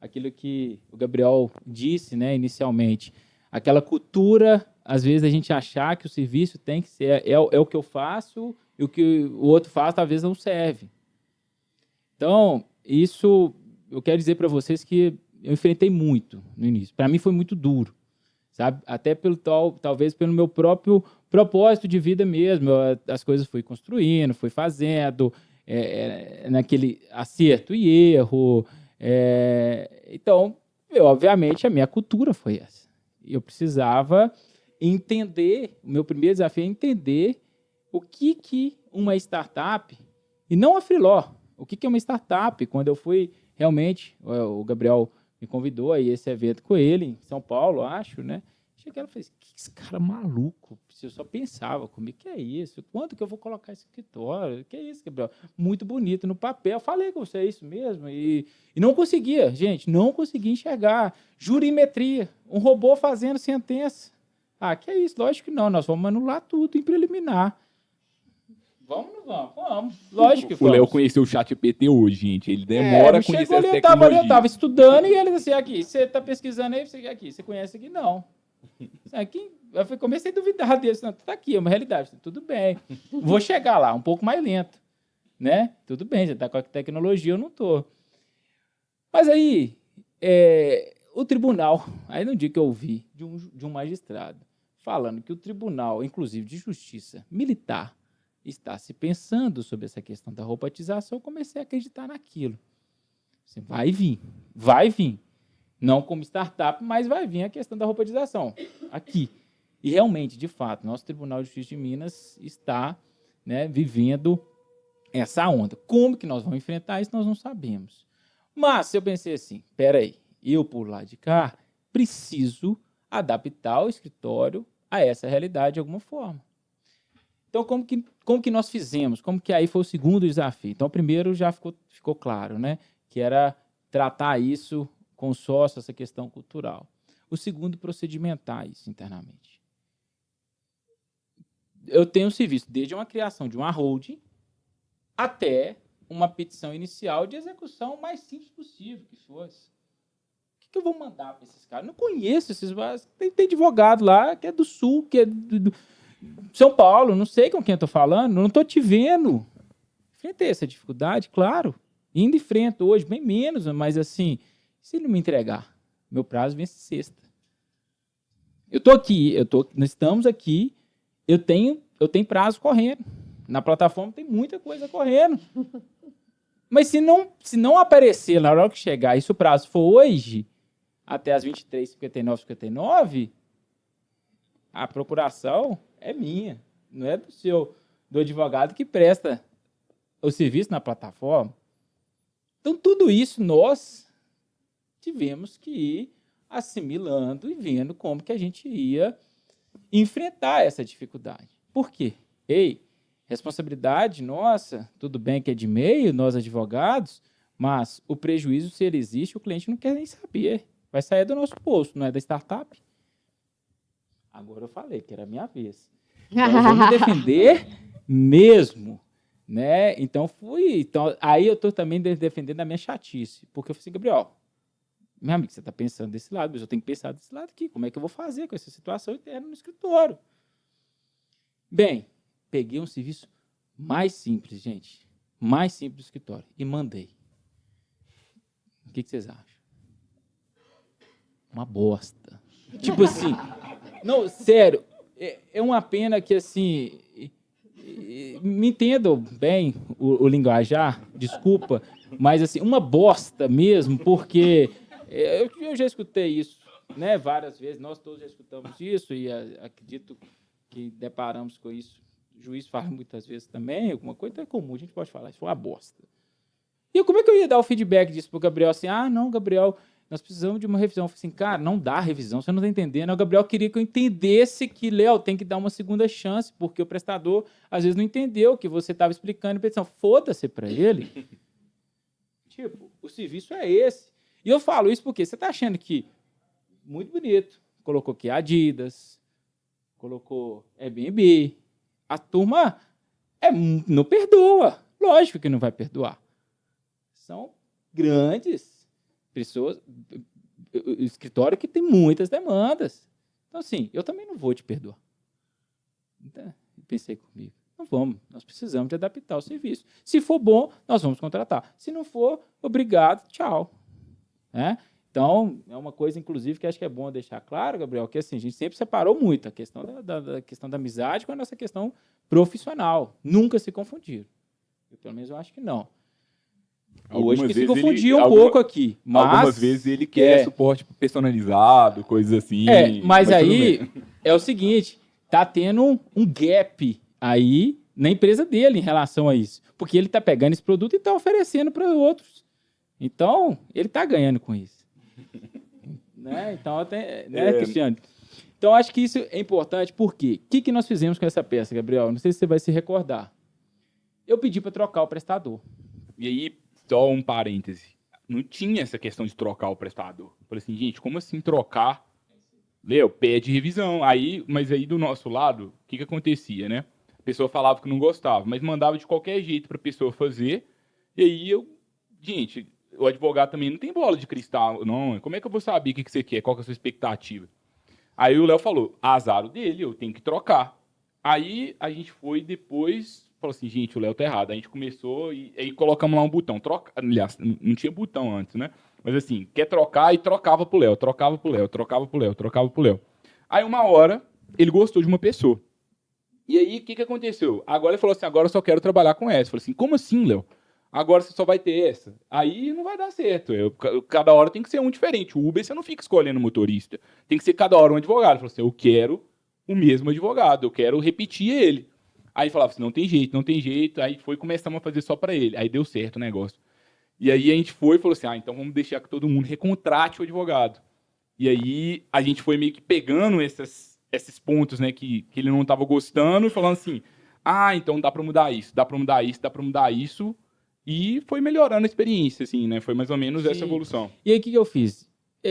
F: Aquilo que o Gabriel disse, né, inicialmente. Aquela cultura, às vezes, a gente achar que o serviço tem que ser... É o que eu faço e o que o outro faz, talvez, não serve. Então, isso... Eu quero dizer para vocês que eu enfrentei muito no início. Para mim, foi muito duro. Sabe? Até talvez pelo meu próprio propósito de vida mesmo. As coisas fui construindo, fui fazendo, naquele acerto e erro. Então, obviamente, a minha cultura foi essa. Eu precisava entender, o meu primeiro desafio é entender o que uma startup, e não a Freeló, o que é uma startup. Quando eu fui realmente, o Gabriel me convidou a ir a esse evento com ele, em São Paulo, acho, né? Cheguei lá e falei, que esse cara maluco? Eu só pensava comigo, que é isso? Quanto que eu vou colocar esse escritório? Que é isso, Gabriel? Muito bonito no papel. Falei com você, é isso mesmo? E não conseguia, gente, não conseguia enxergar. Jurimetria, um robô fazendo sentença. Que é isso? Lógico que não, nós vamos anular tudo em preliminar. Vamos ou não vamos? Vamos. Lógico que vamos.
D: O Léo conheceu o ChatGPT hoje, gente. Ele demora a conhecer essa tecnologia.
F: Eu estava estudando e ele disse, aqui, você está pesquisando aí, você conhece aqui? Não. Aqui, eu comecei a duvidar desse. Não, tá aqui, é uma realidade. Tudo bem. Vou chegar lá, um pouco mais lento. Né? Tudo bem, você está com a tecnologia, eu não estou. Mas aí, o tribunal, aí no dia que eu ouvi de um magistrado, falando que o tribunal, inclusive de justiça militar, está se pensando sobre essa questão da robotização, eu comecei a acreditar naquilo. Assim, vai vir. Não como startup, mas vai vir a questão da robotização aqui. E realmente, de fato, nosso Tribunal de Justiça de Minas está, né, vivendo essa onda. Como que nós vamos enfrentar isso, nós não sabemos. Mas eu pensei assim, peraí, eu por lá de cá preciso adaptar o escritório a essa realidade de alguma forma. Então, como que nós fizemos? Como que aí foi o segundo desafio? Então, o primeiro já ficou claro, né? Que era tratar isso com sócio, essa questão cultural. O segundo, procedimentar isso internamente. Eu tenho um serviço desde uma criação de uma holding até uma petição inicial de execução o mais simples possível que fosse. O que eu vou mandar para esses caras? Não conheço esses... Tem advogado lá que é do Sul, que é do São Paulo, não sei com quem eu estou falando, não estou te vendo. Enfrentei essa dificuldade, claro. Ainda enfrento hoje, bem menos, mas assim, se ele não me entregar, meu prazo vence sexta. Eu estou aqui, nós estamos aqui, eu tenho prazo correndo. Na plataforma tem muita coisa correndo. Mas se não aparecer na hora que chegar, e se o prazo for hoje, até as 23h59, a procuração é minha, não é do advogado que presta o serviço na plataforma. Então, tudo isso nós tivemos que ir assimilando e vendo como que a gente ia enfrentar essa dificuldade. Por quê? Responsabilidade nossa, tudo bem que é de meio, nós advogados, mas o prejuízo, se ele existe, o cliente não quer nem saber. Vai sair do nosso bolso, não é da startup. Agora eu falei que era a minha vez. Então, eu vou me defender mesmo. Né? Então, aí eu estou também defendendo a minha chatice. Porque eu falei assim, Gabriel, meu amigo, você está pensando desse lado, mas eu tenho que pensar desse lado aqui. Como é que eu vou fazer com essa situação interna no escritório? Bem, peguei um serviço mais simples, gente. Mais simples do escritório. E mandei. O que vocês acham? Uma bosta. Tipo assim... Não, sério. É uma pena que, assim... Me entendam bem o linguajar, desculpa, mas assim, uma bosta mesmo, porque eu já escutei isso, né, várias vezes, nós todos já escutamos isso e acredito que deparamos com isso. O juiz fala muitas vezes também, alguma coisa é comum, a gente pode falar, isso foi uma bosta. E como é que eu ia dar o feedback disso pro Gabriel, assim, não, Gabriel, nós precisamos de uma revisão. Eu falei assim, cara, não dá revisão, você não está entendendo. O Gabriel queria que eu entendesse que, Léo, tem que dar uma segunda chance, porque o prestador, às vezes, não entendeu o que você estava explicando. E pensou, foda-se para ele. Tipo, o serviço é esse. E eu falo isso porque você está achando que, muito bonito, colocou aqui Adidas, colocou Airbnb, a turma não perdoa. Lógico que não vai perdoar. São grandes pessoas, escritório que tem muitas demandas. Então, assim, eu também não vou te perdoar. Então, pensei comigo, não vamos, nós precisamos de adaptar o serviço. Se for bom, nós vamos contratar. Se não for, obrigado, tchau. Então, é uma coisa, inclusive, que acho que é bom deixar claro, Gabriel, que assim, a gente sempre separou muito a questão da questão da amizade com a nossa questão profissional. Nunca se confundiram. Pelo menos eu acho que não. Hoje que se confundia um pouco aqui. Mas,
D: algumas vezes ele quer suporte personalizado, coisas assim.
F: Mas aí é o seguinte, tá tendo um gap aí na empresa dele em relação a isso. Porque ele tá pegando esse produto e tá oferecendo para outros. Então, ele tá ganhando com isso. Né? Então, Cristiano? Então, acho que isso é importante. Por quê? O que nós fizemos com essa peça, Gabriel? Não sei se você vai se recordar. Eu pedi para trocar o prestador.
D: E aí, só um parêntese. Não tinha essa questão de trocar o prestador. Eu falei assim, gente, como assim trocar? Léo, pede revisão. Mas aí do nosso lado, o que acontecia, né? A pessoa falava que não gostava, mas mandava de qualquer jeito para a pessoa fazer. E aí gente, o advogado também não tem bola de cristal, não. Como é que eu vou saber o que você quer? Qual que é a sua expectativa? Aí o Léo falou, azar o dele, eu tenho que trocar. Aí a gente foi depois... Falou assim, gente, o Léo tá errado. A gente começou e aí colocamos lá um botão. Aliás, não tinha botão antes, né? Mas assim, quer trocar e trocava pro Léo, trocava pro Léo, trocava pro Léo, trocava pro Léo. Aí uma hora, ele gostou de uma pessoa. E aí, o que aconteceu? Agora ele falou assim, agora eu só quero trabalhar com essa. Eu falei assim, como assim, Léo? Agora você só vai ter essa. Aí não vai dar certo. Cada hora tem que ser um diferente. O Uber, você não fica escolhendo motorista. Tem que ser cada hora um advogado. Ele falou assim, eu quero o mesmo advogado, eu quero repetir ele. Aí falava assim, não tem jeito, não tem jeito. Aí começamos a fazer só para ele. Aí deu certo o negócio. E aí a gente foi e falou assim, então vamos deixar que todo mundo recontrate o advogado. E aí a gente foi meio que pegando esses pontos, né, que ele não estava gostando e falando assim, então dá para mudar isso, dá para mudar isso, dá para mudar isso. E foi melhorando a experiência, assim, né? Foi mais ou menos essa evolução.
F: E aí o que eu fiz?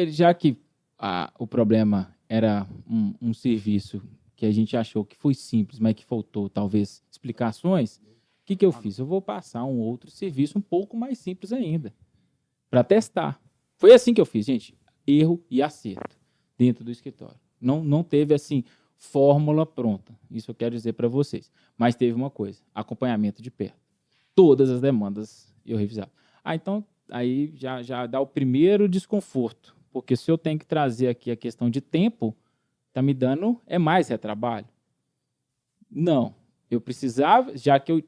F: Já que o problema era um serviço que a gente achou que foi simples, mas que faltou, talvez, explicações, o que eu fiz? Eu vou passar um outro serviço um pouco mais simples ainda, para testar. Foi assim que eu fiz, gente. Erro e acerto dentro do escritório. Não teve, assim, fórmula pronta. Isso eu quero dizer para vocês. Mas teve uma coisa, acompanhamento de perto. Todas as demandas eu revisava. Então, aí já dá o primeiro desconforto, porque se eu tenho que trazer aqui a questão de tempo, está me dando mais retrabalho. Não, eu precisava, já que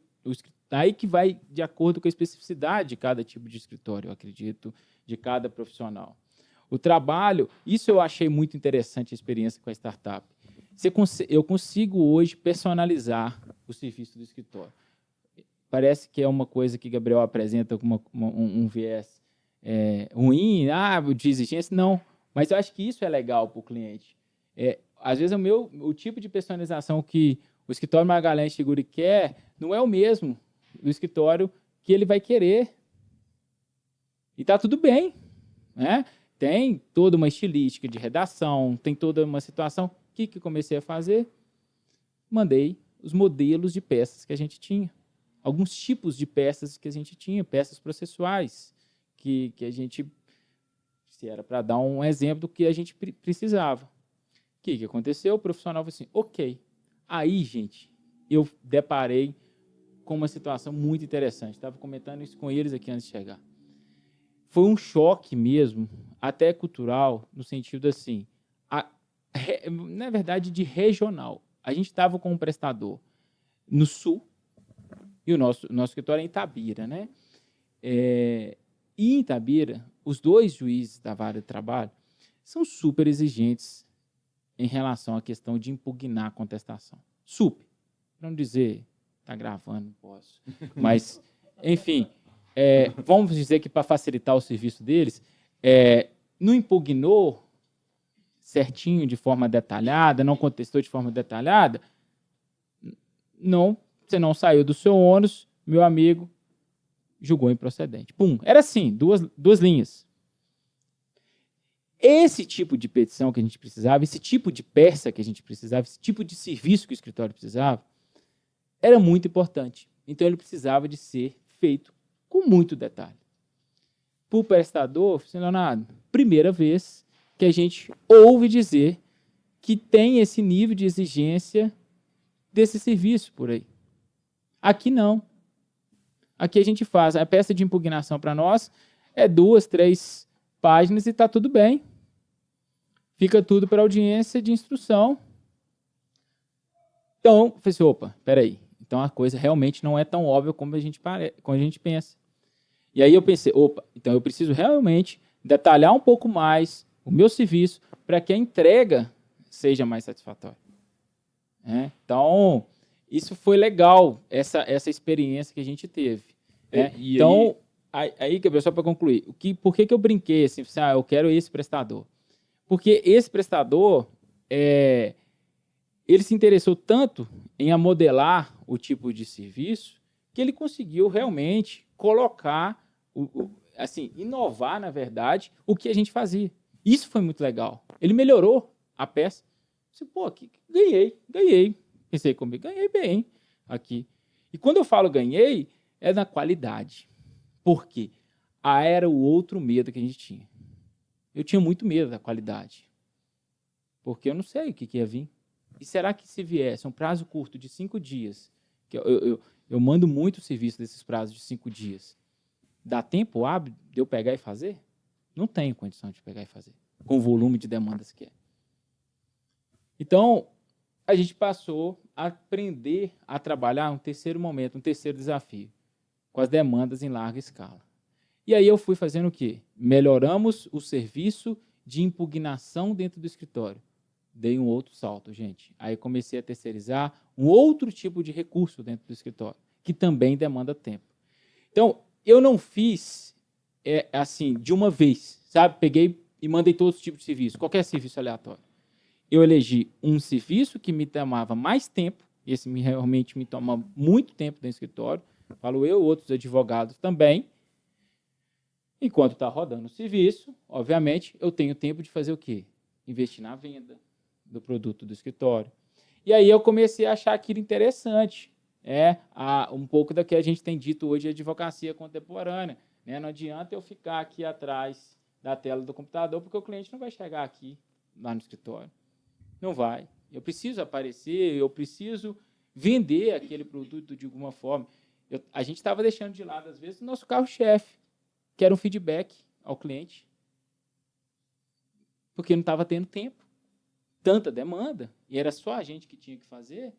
F: aí que vai de acordo com a especificidade de cada tipo de escritório, eu acredito, de cada profissional. O trabalho, isso eu achei muito interessante a experiência com a startup. Eu consigo hoje personalizar o serviço do escritório. Parece que é uma coisa que Gabriel apresenta como um viés ruim, de exigência, não. Mas eu acho que isso é legal para o cliente. Às vezes o tipo de personalização que o escritório Magalhães Chiguri quer não é o mesmo do escritório que ele vai querer. E está tudo bem. Né? Tem toda uma estilística de redação, tem toda uma situação. O que eu comecei a fazer? Mandei os modelos de peças que a gente tinha. Alguns tipos de peças que a gente tinha, peças processuais, que a gente, se era para dar um exemplo do que a gente precisava. O que aconteceu? O profissional falou assim, ok. Aí, gente, eu deparei com uma situação muito interessante. Estava comentando isso com eles aqui antes de chegar. Foi um choque mesmo, até cultural, no sentido assim, na verdade, de regional. A gente estava com um prestador no sul, e o nosso escritório é em Itabira, né? E em Itabira, os dois juízes da vara de trabalho são super exigentes em relação à questão de impugnar a contestação. Super. Para não dizer, está gravando, não posso. Mas, enfim, vamos dizer que para facilitar o serviço deles, não impugnou certinho, de forma detalhada, não contestou de forma detalhada, não, você não saiu do seu ônus, meu amigo, julgou improcedente. Pum, era assim, duas linhas. Esse tipo de petição que a gente precisava, esse tipo de peça que a gente precisava, esse tipo de serviço que o escritório precisava, era muito importante. Então, ele precisava de ser feito com muito detalhe. Para o prestador, Leonardo, primeira vez que a gente ouve dizer que tem esse nível de exigência desse serviço por aí. Aqui não. Aqui a gente faz a peça de impugnação para nós é 2, 3 páginas e está tudo bem. Fica tudo para audiência de instrução. Então, eu falei assim, opa, peraí. Então a coisa realmente não é tão óbvia como a gente pensa. E aí eu pensei, opa, então eu preciso realmente detalhar um pouco mais o meu serviço para que a entrega seja mais satisfatória. Então, isso foi legal, essa experiência que a gente teve. Então, aí, Gabriel, só para concluir, por que eu brinquei assim, eu quero esse prestador? Porque esse prestador, ele se interessou tanto em modelar o tipo de serviço que ele conseguiu realmente colocar, assim, inovar, na verdade, o que a gente fazia. Isso foi muito legal. Ele melhorou a peça. Pô, ganhei. Pensei comigo, ganhei bem aqui. E quando eu falo ganhei, é na qualidade. Por quê? Era o outro medo que a gente tinha. Eu tinha muito medo da qualidade. Porque eu não sei o que ia vir. E será que se viesse um prazo curto de 5 dias, que eu mando muito serviço desses prazos de 5 dias, dá tempo hábil de eu pegar e fazer? Não tenho condição de pegar e fazer, com o volume de demandas que é. Então, a gente passou a aprender a trabalhar um terceiro momento, um terceiro desafio, com as demandas em larga escala. E aí eu fui fazendo o quê? Melhoramos o serviço de impugnação dentro do escritório. Dei um outro salto, gente. Aí comecei a terceirizar um outro tipo de recurso dentro do escritório, que também demanda tempo. Então, eu não fiz assim, de uma vez, sabe? Peguei e mandei todos os tipos de serviço, qualquer serviço aleatório. Eu elegi um serviço que me tomava mais tempo, esse realmente me toma muito tempo dentro do escritório, falo eu, outros advogados também. Enquanto está rodando o serviço, obviamente, eu tenho tempo de fazer o quê? Investir na venda do produto do escritório. E aí eu comecei a achar aquilo interessante. Um pouco do que a gente tem dito hoje de advocacia contemporânea. Não adianta eu ficar aqui atrás da tela do computador, porque o cliente não vai chegar aqui, lá no escritório. Não vai. Eu preciso aparecer, eu preciso vender aquele produto de alguma forma. A gente estava deixando de lado, às vezes, o nosso carro-chefe, que era um feedback ao cliente, porque não estava tendo tempo. Tanta demanda, e era só a gente que tinha que fazer,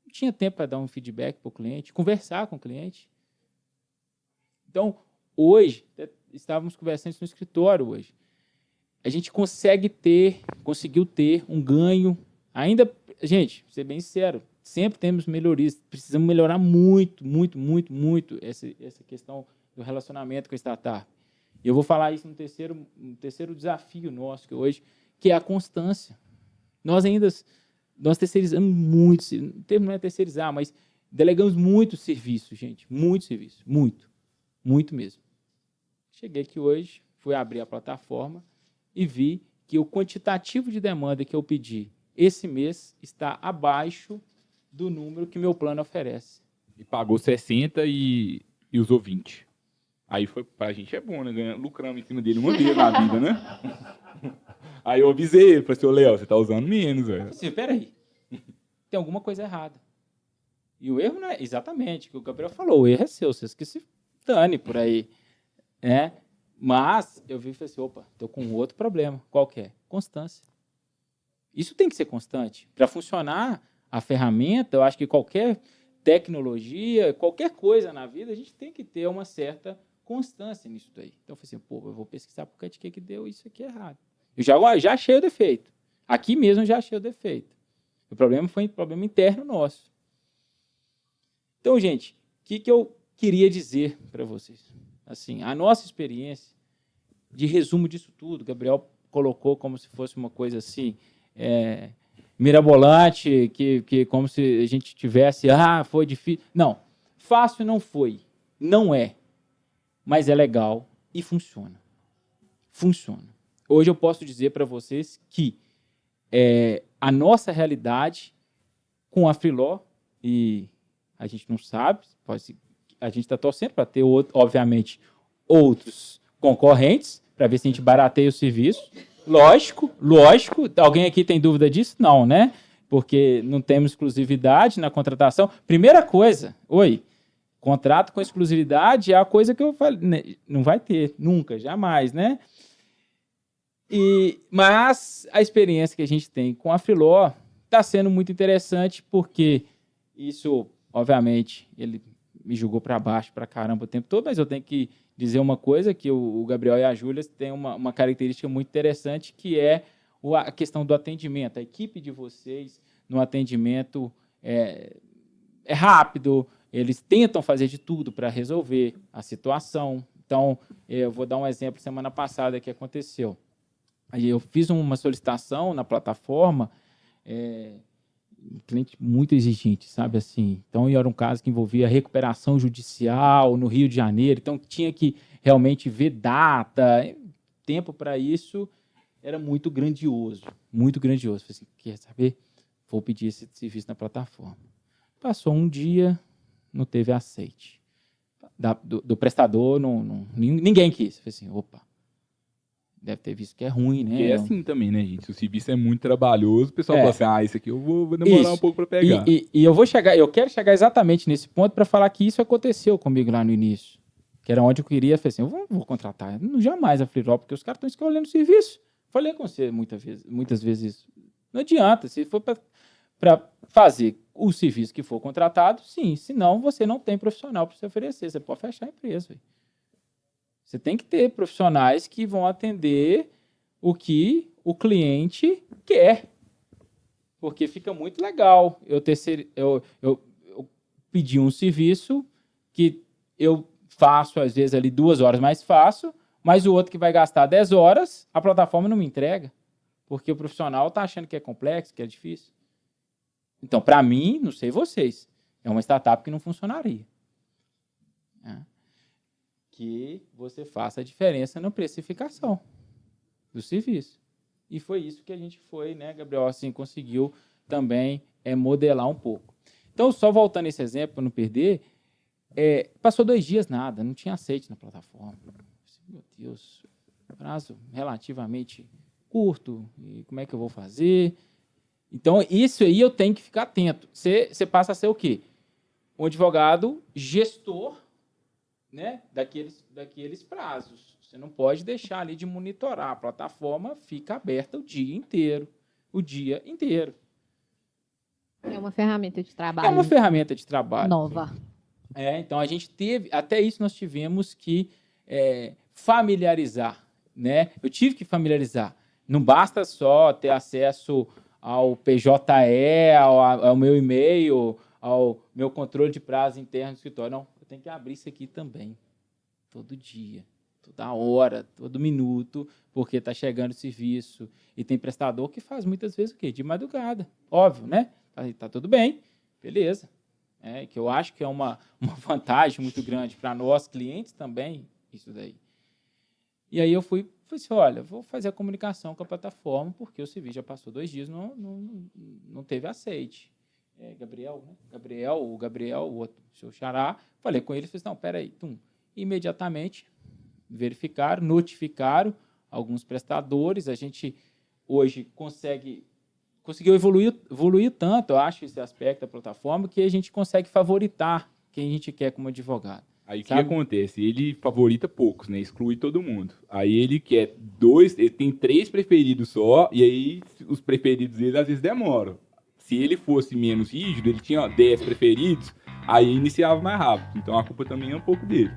F: não tinha tempo para dar um feedback para o cliente, conversar com o cliente. Então, hoje, estávamos conversando isso no escritório hoje, a gente conseguiu ter um ganho, ainda, gente, vou ser bem sincero, sempre temos melhorias, precisamos melhorar muito essa questão do relacionamento com a startup. E eu vou falar isso no terceiro desafio nosso hoje, que é a constância. Nós terceirizamos muito, o termo não é terceirizar, mas delegamos muito serviço, gente, muito serviço, muito mesmo. Cheguei aqui hoje, fui abrir a plataforma e vi que o quantitativo de demanda que eu pedi esse mês está abaixo do número que meu plano oferece.
D: E pagou 60 e usou 20. Aí pra gente é bom, né? Lucramos em cima dele uma vez na vida, né? Aí eu avisei ele, falei assim, Léo, você tá usando menos, velho.
F: Peraí, tem alguma coisa errada. E o erro não é exatamente o que o Gabriel falou, o erro é seu, vocês que se dane por aí. Mas eu vi e falei assim, opa, estou com outro problema. Qual que é? Constância. Isso tem que ser constante. Para funcionar a ferramenta, eu acho que qualquer tecnologia, qualquer coisa na vida, a gente tem que ter uma certa constância nisso daí. Então eu falei assim, eu vou pesquisar por que deu isso aqui errado. Eu já achei o defeito. Aqui mesmo eu já achei o defeito. O problema foi um problema interno nosso. Então, gente, o que eu queria dizer para vocês? Assim, a nossa experiência de resumo disso tudo. Gabriel colocou como se fosse uma coisa assim, mirabolante, que como se a gente tivesse, foi difícil. Não, fácil não foi, não é, mas é legal e funciona. Funciona. Hoje eu posso dizer para vocês que a nossa realidade com a Freeló, e a gente não sabe, a gente está torcendo para ter, obviamente, outros concorrentes, para ver se a gente barateia o serviço. Lógico. Alguém aqui tem dúvida disso? Não, né? Porque não temos exclusividade na contratação. Primeira coisa, contrato com exclusividade é a coisa que eu falei, né? Não vai ter, nunca, jamais, né? Mas a experiência que a gente tem com a Freeló está sendo muito interessante, porque isso, obviamente, ele me jogou para baixo para caramba o tempo todo, mas eu tenho que dizer uma coisa, que o Gabriel e a Júlia têm uma característica muito interessante, que é a questão do atendimento. A equipe de vocês no atendimento é rápido, eles tentam fazer de tudo para resolver a situação. Então, eu vou dar um exemplo semana passada que aconteceu. Aí eu fiz uma solicitação na plataforma, um cliente muito exigente, sabe assim. Então, era um caso que envolvia recuperação judicial no Rio de Janeiro, então tinha que realmente ver data, tempo para isso, era muito grandioso, muito grandioso. Falei assim, quer saber? Vou pedir esse serviço na plataforma. Passou um dia, não teve aceite. Do prestador, ninguém quis. Falei assim, opa, deve ter visto que é ruim, né?
D: Porque é assim também, né, gente? Se o serviço é muito trabalhoso, o pessoal fala assim, isso aqui eu vou demorar um pouco para pegar.
F: E eu quero chegar exatamente nesse ponto para falar que isso aconteceu comigo lá no início. Que era onde eu queria, falei assim, eu vou contratar. Jamais a Freeló, porque os caras estão escolhendo serviço. Falei com você muitas vezes isso. Não adianta, se for para fazer o serviço que for contratado, sim. Senão, você não tem profissional para se oferecer. Você pode fechar a empresa, véio. Você tem que ter profissionais que vão atender o que o cliente quer. Porque fica muito legal eu pedir um serviço que eu faço, às vezes, ali 2 horas mais fácil, mas o outro que vai gastar 10 horas, a plataforma não me entrega. Porque o profissional está achando que é complexo, que é difícil. Então, para mim, não sei vocês, é uma startup que não funcionaria. Que você faça a diferença na precificação do serviço. E foi isso que a gente foi, né, Gabriel, assim, conseguiu também modelar um pouco. Então, só voltando esse exemplo, para não perder, passou 2 dias nada, não tinha aceite na plataforma. Meu Deus, prazo relativamente curto, e como é que eu vou fazer? Então, isso aí eu tenho que ficar atento. Você passa a ser o quê? Um advogado gestor, né, daqueles prazos. Você não pode deixar ali de monitorar. A plataforma fica aberta o dia inteiro.
E: É uma ferramenta de trabalho.
F: É uma ferramenta de trabalho.
E: Nova.
F: Então, a gente teve... Até isso nós tivemos que familiarizar. Né? Eu tive que familiarizar. Não basta só ter acesso ao PJE, ao meu e-mail, ao meu controle de prazo interno do escritório. Não, eu tenho que abrir isso aqui também. Todo dia, toda hora, todo minuto, porque está chegando o serviço. E tem prestador que faz muitas vezes o quê? De madrugada. Óbvio, né? Tá tudo bem, beleza. Que eu acho que é uma vantagem muito grande para nós, clientes também, isso daí. E aí eu falei assim, olha, vou fazer a comunicação com a plataforma, porque o serviço já passou 2 dias, não teve aceite. Gabriel, né? O Gabriel, o outro, o seu xará, falei com ele, falei assim, não, peraí, imediatamente verificaram, notificaram alguns prestadores, a gente hoje conseguiu evoluir tanto, eu acho, esse aspecto da plataforma, que a gente consegue favoritar quem a gente quer como advogado.
D: Aí o que acontece? Ele favorita poucos, né? Exclui todo mundo. Aí ele quer 2, ele tem 3 preferidos só, e aí os preferidos dele às vezes demoram. Se ele fosse menos rígido, ele tinha 10 preferidos, aí iniciava mais rápido. Então a culpa também é um pouco dele.